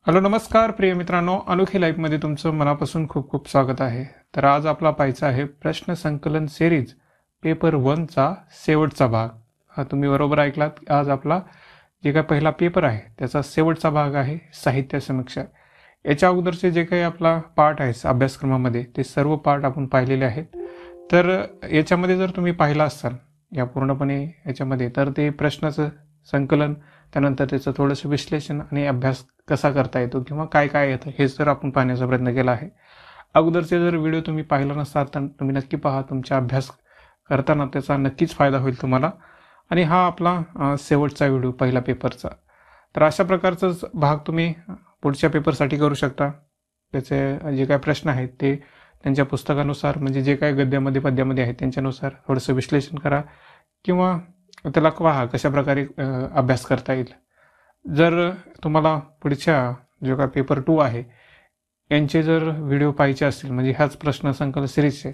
Hello नमस्कार प्रिय मित्रांनो, अनोखी लाईफमध्ये तुमचं मनापासून खूप खूप स्वागत आहे. तर आज आपला पाहायचा आहे प्रश्न संकलन सिरीज पेपर 1चा शेवटचा भाग. हा तुम्ही बरोबर ऐकलात. आज आपला जे काही पहिला पेपर आहे त्याचा शेवटचा भाग आहे साहित्य समीक्षा. याच्या अगोदरचे जे काही आपला पार्ट आहे अभ्यासक्रमामध्ये ते सर्व पार्ट आपण पाहिलेले आहेत. तर याच्यामध्ये जर तुम्ही पाहिला असाल या पूर्णपणे याच्यामध्ये तर ते प्रश्नाचं संकलन, त्यानंतर त्याचं थोडंसं विश्लेषण आणि अभ्यास कसा करता येतो किंवा काय काय येतं हे जर आपण पाहण्याचा प्रयत्न केला आहे. अगोदरचे जर व्हिडिओ तुम्ही पाहिला नसतात तर तुम्ही नक्की पहा. तुमचा अभ्यास करताना त्याचा नक्कीच फायदा होईल तुम्हाला. आणि हा आपला शेवटचा व्हिडिओ पहिला पेपरचा. तर अशा प्रकारचाच भाग तुम्ही पुढच्या पेपरसाठी करू शकता. त्याचे जे काय प्रश्न आहेत ते त्यांच्या पुस्तकानुसार, म्हणजे जे काय गद्यामध्ये पद्यामध्ये आहेत त्यांच्यानुसार थोडंसं विश्लेषण करा किंवा त्याला पहा कशा प्रकारे अभ्यास करता येईल. जर तुम्हाला पुढच्या जो काय पेपर 2 आहे यांचे जर व्हिडिओ पाहिजे असतील, म्हणजे ह्याच प्रश्न संकलन सिरीजचे,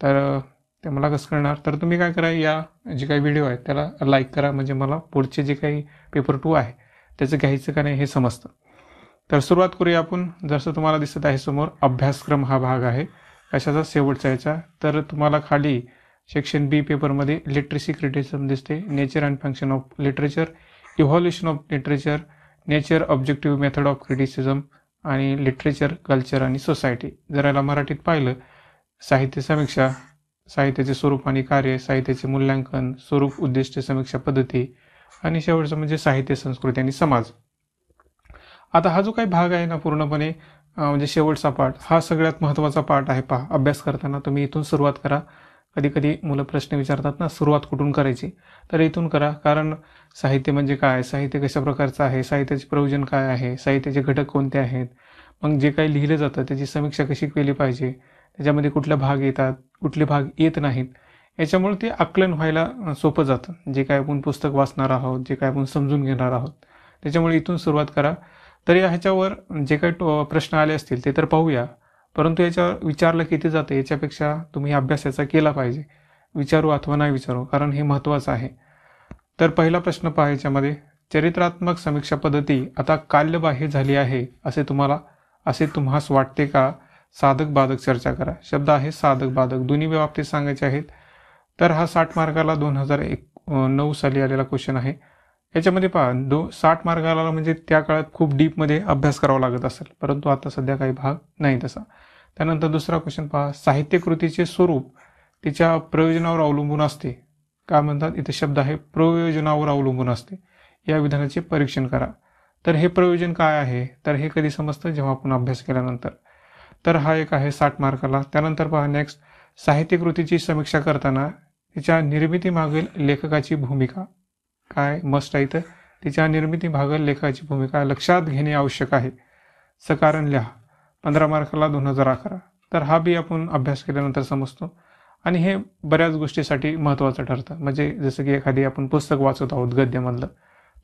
तर ते मला कसं करणार, तर तुम्ही काय करा, या जे काही व्हिडिओ आहेत त्याला लाईक करा, म्हणजे मला पुढचे जे काही पेपर 2 आहे त्याचं घ्यायचं का नाही हे समजतं. तर सुरुवात करूया आपण. जसं तुम्हाला दिसत आहे समोर अभ्यासक्रम हा भाग आहे कशाचा, शेवटचा याचा. तर तुम्हाला खाली सेक्शन बी पेपरमध्ये लिटरसी क्रिटिसिझम दिसते, nature and function of literature, evolution of literature, nature, objective method of criticism आणि लिटरेचर, कल्चर आणि सोसायटी. जर याला मराठीत पाहिलं, साहित्य समीक्षा, साहित्याचे स्वरूप आणि कार्य, साहित्याचे मूल्यांकन, स्वरूप, उद्दिष्ट, समीक्षा पद्धती आणि शेवटचं म्हणजे साहित्य, संस्कृती आणि समाज. आता हा जो काही भाग आहे ना पूर्णपणे म्हणजे शेवटचा पार्ट, हा सगळ्यात महत्त्वाचा पार्ट आहे. पहा, अभ्यास करताना तुम्ही इथून सुरुवात करा. कधी कधी मुलं प्रश्न विचारतात ना, सुरुवात कुठून करायची, तर इथून करा. कारण साहित्य म्हणजे काय, साहित्य कशा प्रकारचं आहे, साहित्याचे प्रयोजन काय आहे, साहित्याचे घटक कोणते आहेत, मग जे काही लिहिलं जातं त्याची समीक्षा कशी केली पाहिजे, त्याच्यामध्ये कुठले भाग येतात, कुठले भाग येत नाहीत, याच्यामुळे ते आकलन व्हायला सोपं जातं. जे काय आपण पुस्तक वाचणार आहोत, जे काय आपण समजून घेणार आहोत, त्याच्यामुळे इथून सुरुवात करा. तर ह्याच्यावर जे काही प्रश्न आले असतील ते तर पाहूया, परंतु याच्यावर विचारलं किती जातं याच्यापेक्षा तुम्ही अभ्यास याचा केला पाहिजे. विचारू अथवा नाही विचारू, कारण हे महत्त्वाचं आहे. तर पहिला प्रश्न पहा याच्यामध्ये, चरित्रात्मक समीक्षा पद्धती आता काल्यबाह्य झाली आहे असे तुम्हास वाटते का? साधक बाधक चर्चा करा. शब्द आहे साधक बाधक, दोन्ही बाबतीत सांगायचे आहेत. तर हा 60 मार्काला 2009 साली आलेला क्वेश्चन आहे. याच्यामध्ये पहा 60 मार्काला म्हणजे त्या काळात खूप डीपमध्ये अभ्यास करावा लागत असेल, परंतु आता सध्या काही भाग नाही तसा. त्यानंतर दुसरा क्वेश्चन पहा, साहित्यकृतीचे स्वरूप तिच्या प्रयोजनावर अवलंबून असते. काय म्हणतात, इथे शब्द आहे प्रयोजनावर अवलंबून असते. या विधानाचे परीक्षण करा. तर हे प्रयोजन काय आहे, तर हे कधी समजतं, जेव्हा आपण अभ्यास केल्यानंतर. तर हा एक आहे 60 मार्काला. त्यानंतर पहा नेक्स्ट, साहित्यकृतीची समीक्षा करताना तिच्या निर्मितीमागील लेखकाची भूमिका काय, मस्ट आहे. तर तिच्या निर्मितीमागील लेखकाची भूमिका लक्षात घेणे आवश्यक आहे. सकारण लिहा. 15 मार्काला 2011. तर हा बी आपण अभ्यास केल्यानंतर समजतो आणि हे बऱ्याच गोष्टीसाठी महत्त्वाचं ठरतं. म्हणजे जसं की एखादी आपण पुस्तक वाचत आहोत गद्यामधलं,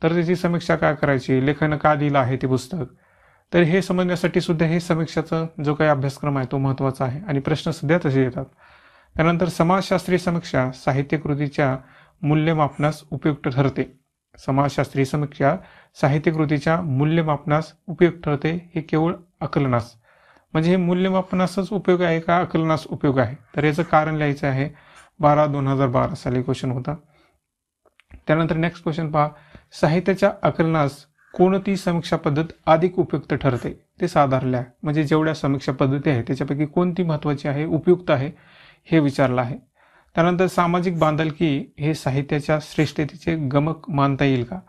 तर त्याची समीक्षा काय करायची, लेखन का दिलं आहे ते पुस्तक, तर हे समजण्यासाठी सुद्धा हे समीक्षाचा जो काही अभ्यासक्रम आहे तो महत्त्वाचा आहे आणि प्रश्न सध्या तसे येतात. त्यानंतर समाजशास्त्रीय समीक्षा साहित्यकृतीच्या मूल्यमापनास उपयुक्त ठरते. समाजशास्त्रीय समीक्षा साहित्यकृतीच्या मूल्यमापनास उपयुक्त ठरते. हे केवळ आकलनास, म्हणजे हे मूल्यमापनासच उपयोग आहे का आकलनास उपयोग आहे, तर याचं कारण लिहायचं आहे. 2012 साली क्वेश्चन होता. त्यानंतर नेक्स्ट क्वेश्चन पहा, साहित्याच्या आकलनास कोणती समीक्षा पद्धत अधिक उपयुक्त ठरते, ते साधारण लिहा. म्हणजे जेवढ्या समीक्षा पद्धती आहेत त्याच्यापैकी कोणती महत्त्वाची आहे, उपयुक्त आहे, हे विचारलं आहे. त्यानंतर सामाजिक बांधिलकी हे साहित्याच्या श्रेष्ठतेचे गमक मानता येईल का?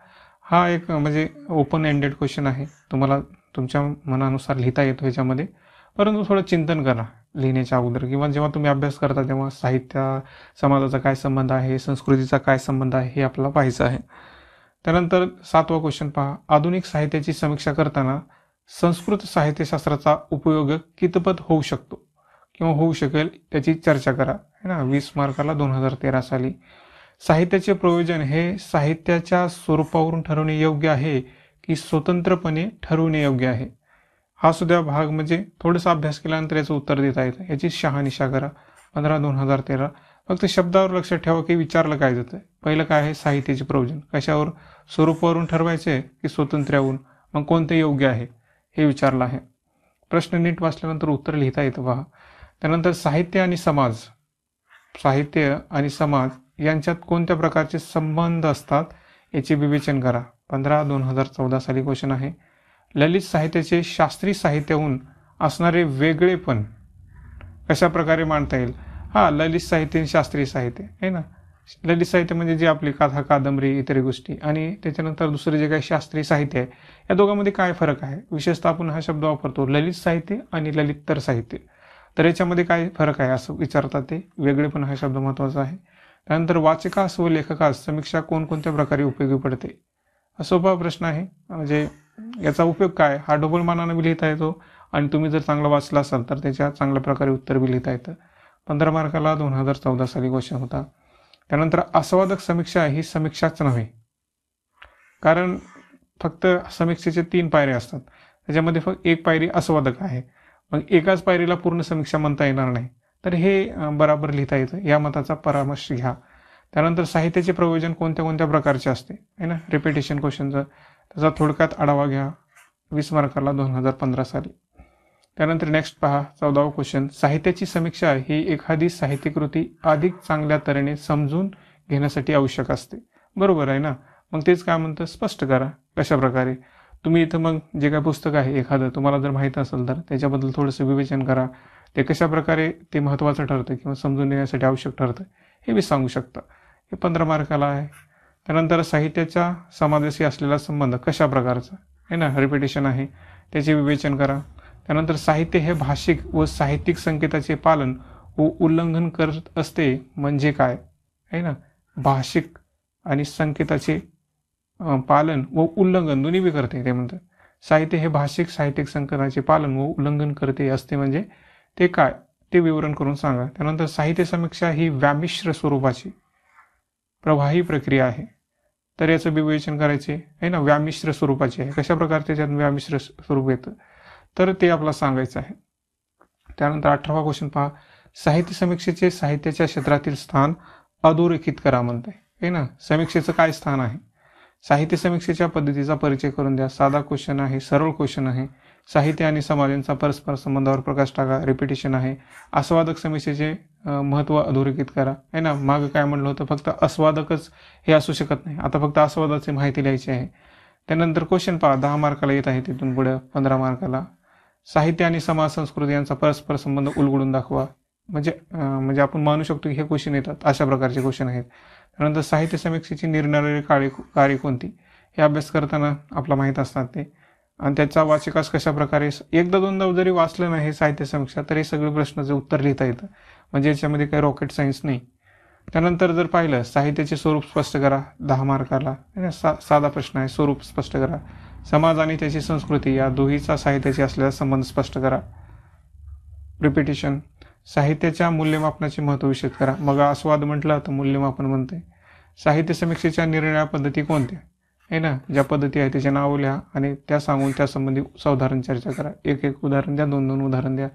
हा एक म्हणजे ओपन एंडेड क्वेश्चन आहे. तुम्हाला तुमच्या मनानुसार लिहिता येतो ह्याच्यामध्ये, परंतु थोडं चिंतन करा लिहिण्याच्या अगोदर किंवा जेव्हा तुम्ही अभ्यास करता तेव्हा साहित्य समाजाचा काय संबंध आहे, संस्कृतीचा काय संबंध आहे, हे आपल्याला पाहायचं आहे. त्यानंतर 7वा क्वेश्चन पहा, आधुनिक साहित्याची समीक्षा करताना संस्कृत साहित्यशास्त्राचा उपयोग कितपत होऊ शकतो किंवा होऊ शकेल त्याची चर्चा करा, है ना. 20 मार्काला 2013 साली. साहित्याचे प्रयोजन हे साहित्याच्या स्वरूपावरून ठरवणे योग्य आहे की स्वतंत्रपणे ठरवणे योग्य आहे. हा सुद्धा भाग म्हणजे थोडासा अभ्यास केल्यानंतर याचं उत्तर देता येतं. याची शहानिशा करा. 15/2013. फक्त शब्दावर लक्षात ठेवा की विचारलं काय जातं. पहिलं काय आहे, साहित्याचे प्रयोजन कशावर, स्वरूपावरून ठरवायचे की स्वतंत्र्यावरून, मग कोणते योग्य आहे. हे विचारलं आहे. प्रश्न नीट वाचल्यानंतर उत्तर लिहिता येतं पहा. त्यानंतर साहित्य आणि समाज यांच्यात कोणत्या प्रकारचे संबंध असतात याचे विवेचन करा. 15/2014 साली क्वेश्चन आहे. ललित साहित्याचे शास्त्रीय साहित्याहून असणारे वेगळेपण कशा प्रकारे मांडता येईल? ललित साहित्य आणि शास्त्रीय साहित्य आहे ना. ललित साहित्य म्हणजे जे आपली कथा, कादंबरी, इतर गोष्टी, आणि त्याच्यानंतर दुसरे जे काही शास्त्रीय साहित्य आहे, या दोघांमध्ये काय फरक आहे? विशेषतः आपण हा शब्द वापरतो ललित साहित्य आणि ललितर साहित्य. तर याच्यामध्ये काय फरक आहे असं विचारतात ते. वेगळेपण हा शब्द महत्त्वाचा आहे. त्यानंतर वाचकास व लेखकास समीक्षा कोणकोणत्या प्रकारे उपयोगी पडते? हा सोपा प्रश्न आहे. म्हणजे याचा उपयोग काय? हा डबल मानाने बी लिहिता येतो आणि तुम्ही जर चांगला वाचला असाल तर त्याच्या चांगल्या प्रकारे उत्तर बी लिहिता येतं. 15 मार्काला 2014 साली क्वेश्चन होता. त्यानंतर आस्वादक समीक्षा ही समीक्षाच नव्हे, कारण फक्त समीक्षेचे 3 पायऱ्या असतात. त्याच्यामध्ये फक्त एक पायरी आस्वादक आहे. मग एकाच पायरीला पूर्ण समीक्षा म्हणता येणार नाही. तर हे बराबर लिहिता येतं. या मताचा परामर्श घ्या. त्यानंतर साहित्याचे प्रयोजन कोणत्या कोणत्या प्रकारचे असते आहे ना. रिपिटेशन क्वेश्चनचा त्याचा थोडक्यात आढावा घ्या. 20 मार्काला 2015 साली. त्यानंतर नेक्स्ट पहा 14वा क्वेश्चन. साहित्याची समीक्षा ही एखादी साहित्यकृती अधिक चांगल्या तऱ्हेने समजून घेण्यासाठी आवश्यक असते. बरोबर आहे ना. मग तेच काय म्हणतं, स्पष्ट करा कशा प्रकारे. तुम्ही इथं मग जे काय पुस्तक आहे एखादं तुम्हाला जर माहीत असेल तर त्याच्याबद्दल थोडंसं विवेचन करा. ते कशा प्रकारे ते महत्त्वाचं ठरतं किंवा समजून घेण्यासाठी आवश्यक ठरतं हे मी सांगू शकता. हे 15 मार्काला आहे. त्यानंतर साहित्याच्या समाजाशी असलेला संबंध कशा प्रकारचा आहे ना, रिपिटेशन आहे, त्याचे विवेचन करा. त्यानंतर साहित्य हे भाषिक व साहित्यिक संकेताचे पालन व उल्लंघन करत असते म्हणजे काय आहे ना. भाषिक आणि संकेताचे पालन व उल्लंघन दोन्ही बी करते. ते म्हणतात साहित्य हे भाषिक साहित्यिक संकेताचे पालन व उल्लंघन करते असते म्हणजे ते काय, ते विवरण करून सांगा. त्यानंतर साहित्य समीक्षा ही व्यामिश्र स्वरूपाची प्रवाही प्रक्रिया आहे. तर याचं विवेचन करायचे आहे ना. व्यामिश्र स्वरूपाची आहे. कशा प्रकारे त्याच्यात व्यामिश्र स्वरूप येतं तर ते आपल्याला सांगायचं आहे. त्यानंतर 18वा क्वेश्चन पहा. साहित्य समीक्षेचे साहित्याच्या क्षेत्रातील स्थान अधोरेखित करा म्हणते आहे ना. समीक्षेचं काय स्थान आहे? साहित्य समीक्षेच्या पद्धतीचा परिचय करून द्या. साधा क्वेश्चन आहे, सरळ क्वेश्चन आहे. साहित्य आणि समाजांचा परस्पर संबंधावर प्रकाश टाका. रिपिटेशन आहे. आस्वादक समीक्षेचे महत्त्व अधोरेखित करा आहे ना. मागं काय म्हणलं होतं, फक्त आस्वादकच हे असू शकत नाही. आता फक्त आस्वादाची माहिती लिहायची आहे. त्यानंतर क्वेश्चन पहा 10 मार्काला येत आहे. तिथून पुढे 15 मार्काला साहित्य आणि समाज संस्कृती यांचा परस्पर संबंध उलगडून दाखवा. म्हणजे आपण मानू शकतो की हे क्वेश्चन येतात, अशा प्रकारचे क्वेश्चन आहेत. त्यानंतर साहित्य समीक्षेची निरनिराळी कार्य कोणती हे अभ्यास करताना आपला माहीत असतात ते, आणि त्याचा वाचकास कशा प्रकारे. एकदा दोनदा जरी वाचलं नाही साहित्य समीक्षा तर हे सगळे प्रश्नाचं उत्तर लिहिता येतं. म्हणजे याच्यामध्ये काही रॉकेट सायन्स नाही. त्यानंतर जर पाहिलं साहित्याचे स्वरूप स्पष्ट करा. 10 मार्काला साधा प्रश्न आहे. स्वरूप स्पष्ट करा. समाज आणि त्याची संस्कृती या दोहीचा साहित्याशी असलेला संबंध स्पष्ट करा. रिपिटेशन. साहित्याच्या मूल्यमापनाचे महत्त्व विशद करा. मग आस्वाद म्हटलं तर मूल्यमापन म्हणते. साहित्य समीक्षेच्या निरनिराळ्या पद्धती कोणत्या आहे ना. ज्या पद्धती आहे त्याचे नाव लिहा आणि त्या सांगून त्यासंबंधी साधारण चर्चा करा. एक उदाहरण द्या, 2 उदाहरण द्या.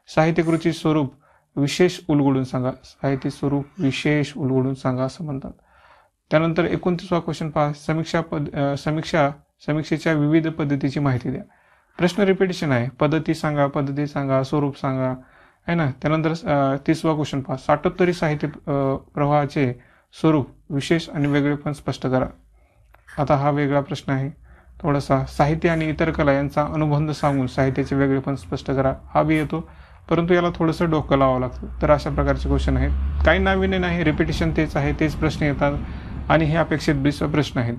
साहित्यकृती स्वरूप विशेष उलगडून सांगा. साहित्य स्वरूप विशेष उलगडून सांगा असं म्हणतात. त्यानंतर 29वा क्वेश्चन पहा. समीक्षेच्या विविध पद्धतीची माहिती द्या. प्रश्न रिपिटेशन आहे. पद्धती सांगा, स्वरूप सांगा आहे ना. त्यानंतर 30वा क्वेश्चन पहा. साठोत्तरी साहित्य प्रवाहाचे स्वरूप विशेष आणि वेगळेपण स्पष्ट करा. आता हा वेगळा प्रश्न आहे थोडासा. साहित्य आणि इतर कला यांचा अनुबंध सांगून साहित्याचे वेगळेपण स्पष्ट करा. हा बी येतो, परंतु याला थोडंसं डोकं लावावं लागतं. तर अशा प्रकारचे क्वेश्चन आहेत. काही नाविन्य नाही, रिपिटेशन तेच आहे, तेच प्रश्न येतात आणि हे अपेक्षित 20 प्रश्न आहेत.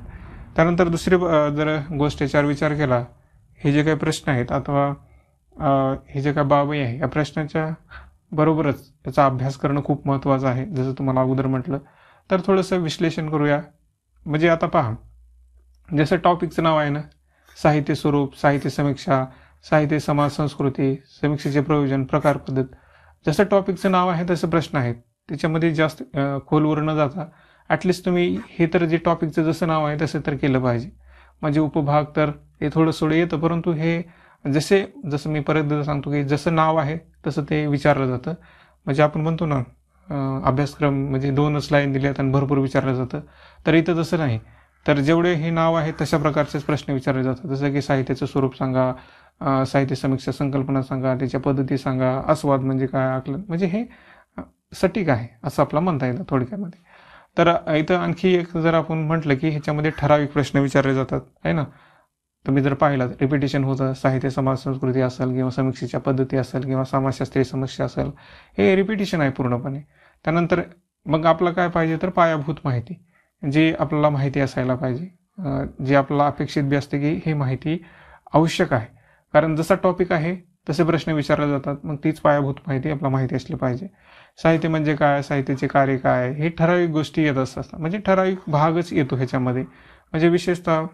त्यानंतर दुसरी जर गोष्ट याच्यावर विचार केला, हे जे काही प्रश्न आहेत अथवा हे जे काय बाबी आहे या प्रश्नाच्या बरोबरच याचा अभ्यास करणं खूप महत्त्वाचं आहे. जसं तुम्हाला अगोदर म्हटलं, तर थोडंसं विश्लेषण करूया. म्हणजे आता पहा, जसं टॉपिकचं नाव आहे ना, साहित्य स्वरूप, साहित्य समीक्षा, साहित्य समाज संस्कृती, समीक्षेचे प्रयोजन, प्रकार पद्धत. जसं टॉपिकचं नाव आहे तसं प्रश्न आहेत. त्याच्यामध्ये जास्त खोलवर न जाता ॲटलिस्ट तुम्ही हे तर जे टॉपिकचं जसं नाव आहे तसं तर केलं पाहिजे. म्हणजे उपभाग तर हे थोडं येतं, परंतु हे जसं मी परत सांगतो की जसं नाव आहे तसं ते विचारलं जातं. म्हणजे आपण म्हणतो ना अभ्यासक्रम म्हणजे 2च लाईन दिल्यात आणि भरपूर विचारलं जातं. तर इथं तसं नाही. तर जेवढे हे नाव आहे तशा प्रकारचेच प्रश्न विचारले जातात. जसं की साहित्याचं स्वरूप सांगा, साहित्य समीक्षा संकल्पना सांगा, त्याच्या पद्धती सांगा, आस्वाद म्हणजे काय, आकलन म्हणजे हे सटीक आहे असं आपलं म्हणता येईल थोडक्यामध्ये. तर इथं आणखी एक जर आपण म्हटलं की ह्याच्यामध्ये ठराविक प्रश्न विचारले जातात आहे ना. तुम्ही जर पाहिलं रिपिटेशन होतं, साहित्य समाज संस्कृती असेल किंवा समीक्षेच्या पद्धती असेल किंवा समाजशास्त्रीय समस्या असेल, हे रिपिटेशन आहे पूर्णपणे. त्यानंतर मग आपलं काय पाहिजे तर पायाभूत माहिती, जी आपल्याला माहिती असायला पाहिजे, जी आपल्याला अपेक्षित बी असते की ही माहिती आवश्यक आहे. कारण जसा टॉपिक आहे तसे प्रश्न विचारले जातात, मग तीच पायाभूत माहिती आपल्याला माहिती असली पाहिजे. साहित्य म्हणजे काय, साहित्याचे कार्य काय, हे ठराविक गोष्टी येत असतात, म्हणजे ठराविक भागच येतो ह्याच्यामध्ये. म्हणजे विशेषतः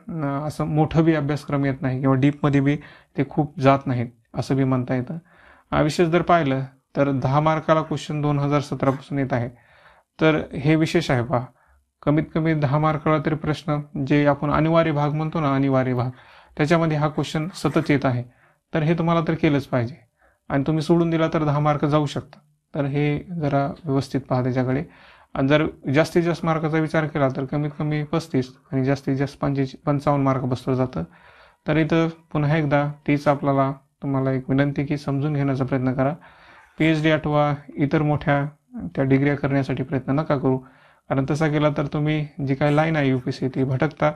असं मोठं बी अभ्यासक्रम येत नाही किंवा डीपमध्ये बी ते खूप जात नाहीत असं बी म्हणता येतं. विशेष जर पाहिलं तर 10 मार्काला क्वेश्चन 2017 पासून येत आहे. तर हे विशेष आहे पहा. कमीत कमी 10 मार्काला तरी प्रश्न, जे आपण अनिवार्य भाग म्हणतो ना, अनिवार्य भाग, त्याच्यामध्ये हा क्वेश्चन सतत येत आहे. तर हे तुम्हाला तर केलंच पाहिजे. आणि तुम्ही सोडून दिला तर 10 मार्क जाऊ शकतात. तर हे जरा व्यवस्थित पहा त्याच्याकडे. आणि जर जास्तीत जास्त मार्काचा विचार केला तर कमीत कमी 35 आणि जास्तीत जास्त 55 मार्क बसलं जातं. तर इथं पुन्हा एकदा तीच आपल्याला तुम्हाला एक विनंती की समजून घेण्याचा प्रयत्न करा. PhD अथवा इतर मोठ्या त्या डिग्र्या करण्यासाठी प्रयत्न नका करू. कारण तसा केला तर तुम्ही जी काही लाईन आहे UPSC ती भटकता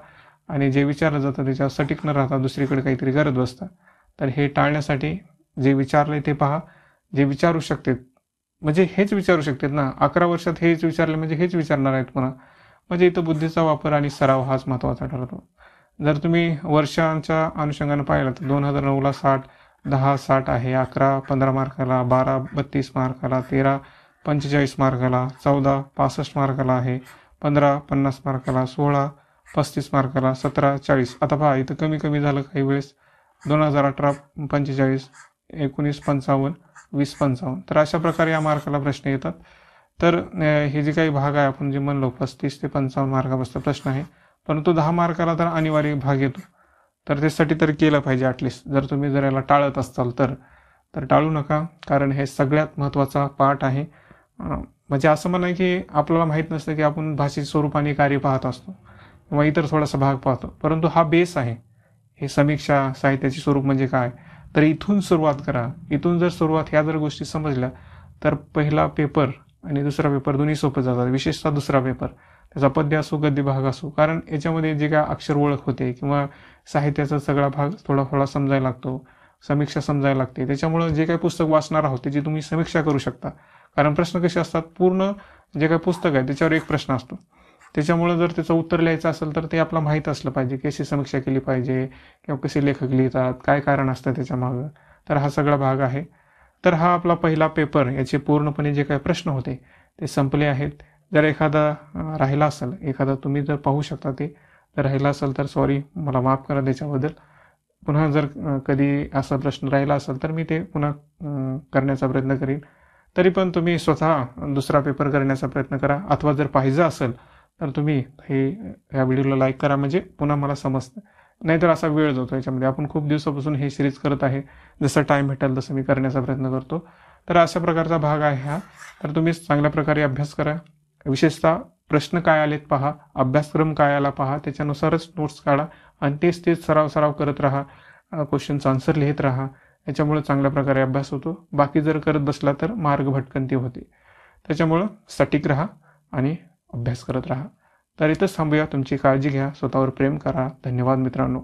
आणि जे विचारलं जातं त्याच्यावर सटीक न राहता दुसरीकडे काहीतरी करत बसता. तर हे टाळण्यासाठी जे विचारले ते पहा. जे विचारू शकतात म्हणजे हेच विचारू शकतात ना, 11 वर्षात हेच विचारले म्हणजे हेच विचारणार आहेत पुन्हा. म्हणजे इथं बुद्धीचा वापर आणि सराव हाच महत्त्वाचा ठरतो. जर तुम्ही वर्षांच्या अनुषंगाने पाहिलं तर 2009ला 60, 10 60 आहे, 11 15 मार्काला, 12 32 मार्काला, 13 45 मार्काला, 14 65 मार्काला आहे, 15 50 मार्काला, 16 35 मार्काला, 17 40. आता पहा इथं कमी कमी झालं काही वेळेस, 2018 45, 19 55, 20 55. तर अशा प्रकारे या मार्काला प्रश्न येतात. तर हे जे काही भाग आहे आपण जे म्हणलो 35 ते 55 मार्कापासून प्रश्न आहे, परंतु 10 मार्काला तर अनिवार्य भाग येतो. तर त्यासाठी तर केलं पाहिजे ॲटलिस्ट. जर तुम्ही जर याला टाळत असाल तर टाळू नका, कारण हे सगळ्यात महत्त्वाचा पार्ट आहे. म्हणजे असं म्हणा की आपल्याला माहीत नसतं की आपण भाषेचे स्वरूप आणि कार्य पाहत असतो किंवा इतर थोडासा भाग पाहतो, परंतु हा बेस आहे. हे समीक्षा साहित्याचे स्वरूप म्हणजे काय, तर इथून सुरुवात करा. इथून जर सुरुवात ह्या जर गोष्टी समजल्या तर पहिला पेपर आणि दुसरा पेपर दोन्ही सोपं जातात. विशेषतः दुसरा पेपर, त्याचा पद्य असो गद्य भाग असो, कारण याच्यामध्ये जे काय अक्षर ओळख होते किंवा साहित्याचा सगळा भाग थोडा थोडा समजायला लागतो, समीक्षा समजायला लागते. त्याच्यामुळं जे काही पुस्तक वाचणार आहोत त्याची तुम्ही समीक्षा करू शकता. कारण प्रश्न कसे असतात, पूर्ण जे काही पुस्तक आहे त्याच्यावर एक प्रश्न असतो. त्याच्यामुळं जर त्याचं उत्तर लिहायचं असेल तर ते आपलं माहीत असलं पाहिजे, कशी समीक्षा केली पाहिजे किंवा कसे लेखक लिहितात, काय कारण असतं त्याच्यामागं. तर हा सगळा भाग आहे. तर हा आपला पहिला पेपर, याचे पूर्णपणे जे काही प्रश्न होते ते संपले आहेत. जर एखादा राहिला असेल, एखादा तुम्ही जर पाहू शकता ते जर राहिला असेल तर सॉरी, मला माफ करा त्याच्याबद्दल. पुन्हा जर कधी असा प्रश्न राहिला असेल तर मी ते पुन्हा करण्याचा प्रयत्न करीन. तरी पण तुम्ही स्वतः दुसरा पेपर करण्याचा प्रयत्न करा, अथवा जर पाहिजे असेल तर तुम्ही ह्या व्हिडिओला लाईक करा, म्हणजे पुन्हा मला समजतं. नाहीतर असा वेळ जातो याच्यामध्ये. आपण खूप दिवसापासून हे सिरीज करत आहे, जसं टाईम भेटेल तसं मी करण्याचा प्रयत्न करतो. तर अशा प्रकारचा भाग आहे हा. तर तुम्ही चांगल्या प्रकारे अभ्यास करा. विशेषतः प्रश्न काय आलेत पहा, अभ्यासक्रम काय आला पहा, त्याच्यानुसारच नोट्स काढा आणि तेच सराव करत राहा. क्वेश्चनचं आन्सर लिहित राहा. याच्यामुळे चांगल्या प्रकारे अभ्यास होतो. बाकी जर करत बसला तर मार्ग भटकंती होते. त्याच्यामुळं सटीक राहा आणि अभ्यास करत राहा. तर इथंच थांबूया. तुमची काळजी घ्या, स्वतःवर प्रेम करा. धन्यवाद मित्रांनो.